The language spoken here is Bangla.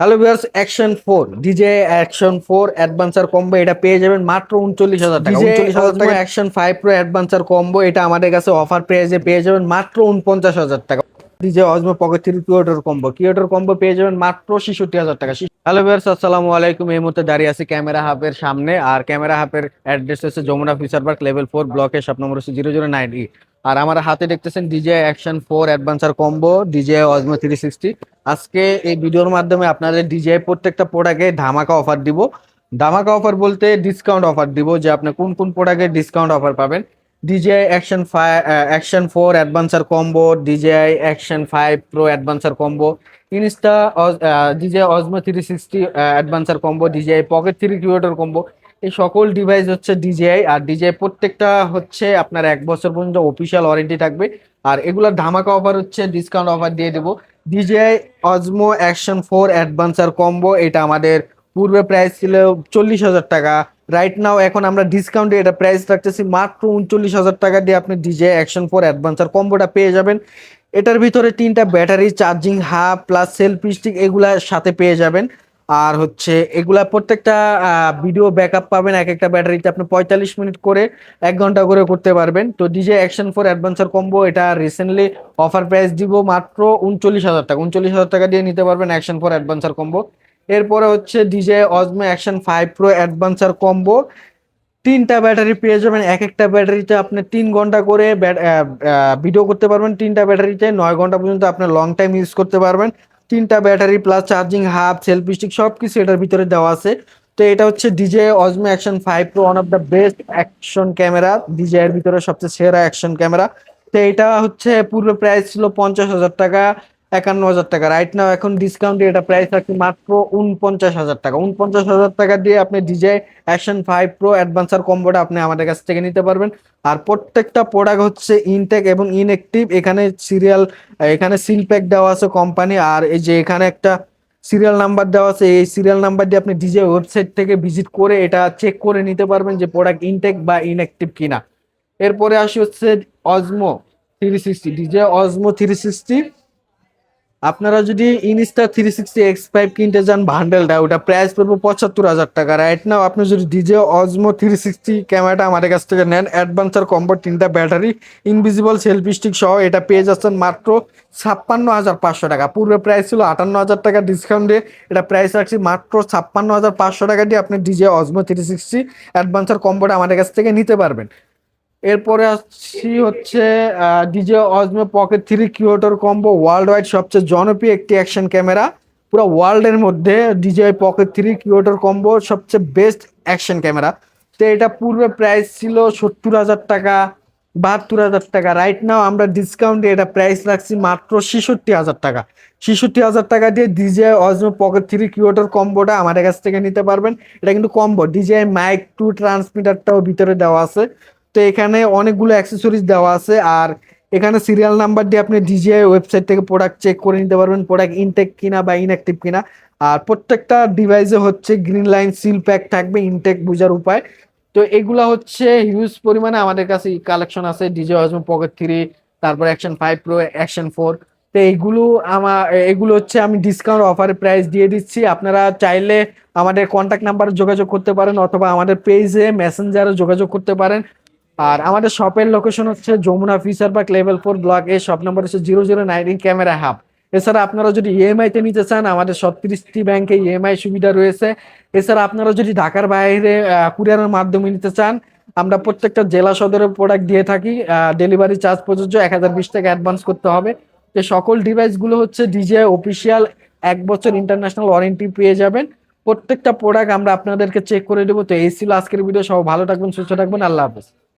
Hello viewers, action 4 adventure combo এটা পেয়ে যাবেন মাত্র 39,000 টাকা। ডিজে 39,000 অজমো টাকা অ্যাকশন 5 প্রো অ্যাডভান্সার কম্বো এটা আমাদের কাছে অফার প্রাইসে পেয়ে যাবেন মাত্র 49,000 টাকা। ডিজে অজমো পকেট 3 কিউরেটর কম্বো পেয়ে যাবেন মাত্র 66,000 টাকা। হ্যালো ভিউয়ার্স, আসসালামু আলাইকুম। এই মুহূর্তে দাঁড়িয়ে আছি ক্যামেরা হাবের সামনে, আর ক্যামেরা হাবের অ্যাড্রেস হচ্ছে যমুনা ফিচার পার্ক লেভেল 4 ব্লকে, শপ নম্বর হচ্ছে 009E। আর আমার হাতে দেখতেছেন DJ action 4 adventure combo DJ অজমো 360। আজকে এই ভিডিওর মাধ্যমে আপনাদের ডিজিআই প্রত্যেকটা প্রোডাক্টে ধামাকা অফার দিব। ধামাকা অফার বলতে ডিসকাউন্ট অফার দিব, যে আপনি কোন কোন প্রোডাক্টে ডিসকাউন্ট অফার পাবেন। DJI action 4 adventure combo, DJI action 5 pro adventure combo, Insta DJI অজমো 360 adventure combo, DJI pocket 3 curator combo. এই সকল ডিভাইস হচ্ছে ডিজিআই, আর ডিজিআই প্রত্যেকটা হচ্ছে আপনার 1 বছর পর্যন্ত অফিসিয়াল ওয়ারেন্টি থাকবে। আর এগুলোর ধামাকা অফার হচ্ছে ডিসকাউন্ট অফার দিয়ে দেবো। ডিজিআই অজমো অ্যাকশন 4 অ্যাডভান্সার কম্বো এটা আমাদের পূর্বে প্রাইস ছিল 40,000 টাকা। রাইট নাও এখন আমরা ডিসকাউন্টে এটা প্রাইস রাখতেছি মাত্র 39,000 টাকা দিয়ে আপনি ডিজিআই অ্যাকশন 4 অ্যাডভান্সার কম্বোটা পেয়ে যাবেন। এটার ভিতরে 3টা battery, charging hub plus selfie stick এগুলা সাথে পেয়ে যাবেন। আর হচ্ছে এগুলা প্রত্যেকটা ভিডিও ব্যাকআপ পাবেন, এক একটা ব্যাটারিতে আপনি 45 মিনিট করে 1 ঘন্টা করে করতে পারবেন। তো ডিজে অ্যাকশন 4 অ্যাডভান্সার কম্বো এটা রিসেন্টলি অফার প্রাইস দিব মাত্র 39,000 টাকা। 39,000 টাকা দিয়ে নিতে পারবেন অ্যাকশন 4 অ্যাডভান্সার কম্বো। এরপরে হচ্ছে DJ অজমো action 5 pro adventure combo, 3টা ব্যাটারি পেয়ে যাবেন। এক একটা ব্যাটারিতে আপনি 3 ঘন্টা করে ভিডিও করতে পারবেন। 3টা ব্যাটারিতে 9 ঘন্টা পর্যন্ত আপনি লং টাইম ইউজ করতে পারবেন। 3টা battery plus charging hub selfie stick সবকিছু এটার ভিতরে দেওয়া আছে। তো এটা হচ্ছে DJ অজমো action 5 pro, one of the best action camera, DJ এর ভিতরে সবচেয়ে সেরা অ্যাকশন ক্যামেরা। তো এটা হচ্ছে পূর্বে প্রাইস ছিল 50,000 টাকা, 51,000 টাকা। রাইট নাও এখন ডিসকাউন্টে এটা প্রাইস রাখছি মাত্র 49,000 টাকা। 49,000 টাকা দিয়ে আপনি ডিজে অ্যাকশন 5 প্রো অ্যাডভান্সার কম্বোটা আপনি আমাদের কাছ থেকে নিতে পারবেন। আর প্রত্যেকটা প্রোডাক্ট হচ্ছে ইনটেক এবং ইনঅ্যাক্টিভ। এখানে সিল প্যাক দেওয়া আছে কোম্পানি, আর এই যে এখানে একটা সিরিয়াল নাম্বার দেওয়া আছে। এই সিরিয়াল নাম্বার দিয়ে আপনি ডিজে ওয়েবসাইট থেকে ভিজিট করে এটা চেক করে নিতে পারবেন যে প্রোডাক্ট ইনটেক বা ইনঅ্যাক্টিভ কিনা। এরপরে আসি হচ্ছে অজমো 360, ডিজে অজমো 360। আপনারা যদি ইনস্টা 360 X5 কিনতে চান বান্ডেলটা, ওটা প্রাইস পড়বে 75,000 টাকা। রাইট নাও আপনি যদি ডিজে অজমো 360 ক্যামেরাটা আমাদের কাছ থেকে নেন, অ্যাডভান্সার কম্বো 3টা ব্যাটারি ইনভিজিবল সেলফি স্টিক সহ এটা পেয়ে যাচ্ছেন মাত্র 56,500 টাকা। পূর্বে প্রাইস ছিল 58,000 টাকা, ডিসকাউন্টে এটা প্রাইস রাখছি মাত্র 56,500 টাকা দিয়ে আপনি ডিজে অজমো 360 অ্যাডভান্সার কম্বোটা আমাদের কাছ থেকে নিতে পারবেন। এরপরে আসছি হচ্ছে DJ অজমো pocket 3 curator combo, world wide সবচেয়ে জনপ্রিয় একটি অ্যাকশন ক্যামেরা। পুরো ওয়ার্ল্ডের মধ্যে ডিজিআই পকেট 3 কিউরেটর কম্বো সবচেয়ে বেস্ট অ্যাকশন ক্যামেরা। তো এটা পূর্বে প্রাইস ছিল 70,000 টাকা, 72,000 টাকা। রাইট নাও আমরা ডিসকাউন্টে এটা প্রাইস রাখছি মাত্র 66,000 টাকা। 66,000 টাকা দিয়ে ডিজিআই অজমো পকেট 3 কিউরেটর কম্বোটা আমাদের কাছ থেকে নিতে পারবেন। এটা কিন্তু কম্বো, ডিজিআই মাইক 2 ট্রান্সমিটারটাও ভিতরে দেওয়া আছে। তো এখানে অনেকগুলো অ্যাক্সেসরিজ দেওয়া আছে, আর এখানে সিরিয়াল নাম্বার দিয়ে আপনি ডিজিআই ওয়েবসাইট থেকে প্রোডাক্ট চেক করে নিতে পারবেন প্রোডাক্ট ইনটেক কিনা বা ইনঅ্যাক্টিভ কিনা। আর প্রত্যেকটা ডিভাইসে হচ্ছে গ্রিন লাইন সিল প্যাক থাকবে ইনটেক বোঝার উপায়। তো এগুলা হচ্ছে হিউজ পরিমাণে আমাদের কাছে কালেকশন আছে ডিজে অজমো পকেট 3, তারপর অ্যাকশন 5 প্রো, অ্যাকশন 4। তো এগুলো হচ্ছে আমি ডিসকাউন্ট অফারে প্রাইস দিয়ে দিচ্ছি। আপনারা চাইলে আমাদের কন্ট্যাক্ট নাম্বারে যোগাযোগ করতে পারেন অথবা আমাদের পেজে মেসেঞ্জারে যোগাযোগ করতে পারেন। আর আমাদের শপের লোকেশন হচ্ছে Jamuna future park level 4 block A, shop number হচ্ছে 009 ক্যামেরা হাব। এছাড়া আপনারা যদি ইএমআই তে নিতে চান আমাদের 37টি ব্যাংকে ইএমআই সুবিধা রয়েছে। এছাড়া আপনারা যদি ঢাকার বাইরে কুরিয়ারের মাধ্যমে নিতে চান, আমরা প্রত্যেকটা জেলা সদরে প্রোডাক্ট দিয়ে থাকি। ডেলিভারি চার্জ প্রযোজ্য, 1,020 টাকা অ্যাডভান্স করতে হবে। যে সকল ডিভাইসগুলো হচ্ছে ডিজিআই অফিসিয়াল 1 বছর ইন্টারন্যাশনাল ওয়ারেন্টি পেয়ে যাবেন। প্রত্যেকটা প্রোডাক্ট আমরা আপনাদেরকে চেক করে দেবো। তো এই ছিল আজকের ভিডিও। সব ভালো থাকবেন, সুস্থ থাকবেন, আল্লাহ হাফেজ।